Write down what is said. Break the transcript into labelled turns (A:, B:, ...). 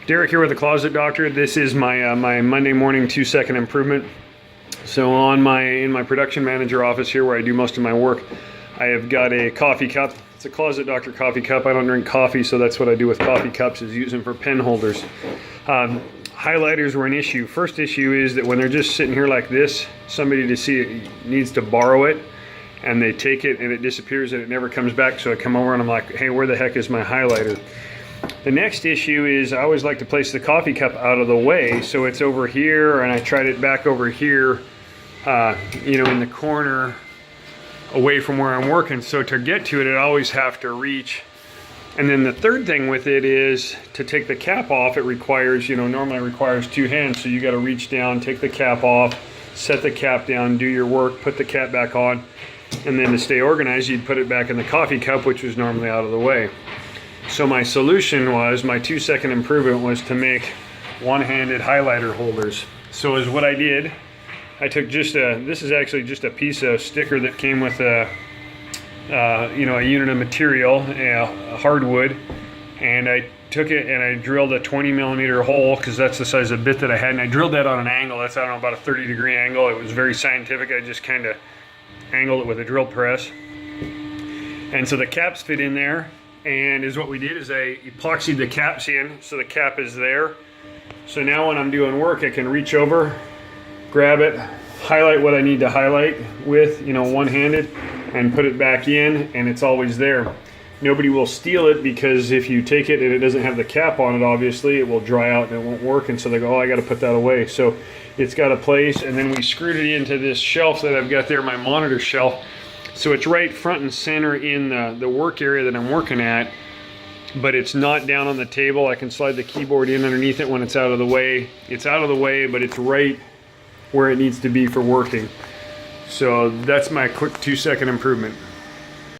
A: Derek here with the Closet Doctor. This is my my Monday morning 2-second improvement. So in my production manager office here where I do most of my work, I have got a coffee cup. It's a Closet Doctor coffee cup. I don't drink coffee, so that's what I do with coffee cups, is use them for pen holders. Highlighters were an issue. First issue is that when they're just sitting here like this, somebody to see it needs to borrow it, and they take it and it disappears and it never comes back. So I come over and I'm like, hey, where the heck is my highlighter? The next issue is I always like to place the coffee cup out of the way, so it's over here, and I tried it back over here, you know, in the corner away from where I'm working. So to get to it, I always have to reach. And then the third thing with it is to take the cap off, it requires, you know, normally requires 2 hands. So you got to reach down, take the cap off, set the cap down, do your work, put the cap back on, and then to stay organized, you'd put it back in the coffee cup, which was normally out of the way. So my solution was, my 2-second improvement was to make one-handed highlighter holders. So is what I did. I took just this is actually just a piece of sticker that came with a, you know, a unit of material, a hardwood, and I took it and I drilled a 20mm hole, because that's the size of bit that I had, and I drilled that on an angle. That's, I don't know, about a 30-degree angle. It was very scientific. I just kind of angled it with a drill press. And so the caps fit in there. And is what we did is I epoxied the caps in, so the cap is there. So now when I'm doing work, I can reach over, grab it, highlight what I need to highlight with, you know, one-handed, and put it back in, and it's always there. Nobody will steal it, because if you take it and it doesn't have the cap on it, obviously it will dry out and it won't work, and so they go, oh, I got to put that away. So it's got a place, and then we screwed it into this shelf that I've got there, my monitor shelf. So it's right front and center in the work area that I'm working at, but it's not down on the table. I can slide the keyboard in underneath it when it's out of the way. It's out of the way, but it's right where it needs to be for working. So that's my quick 2-second improvement.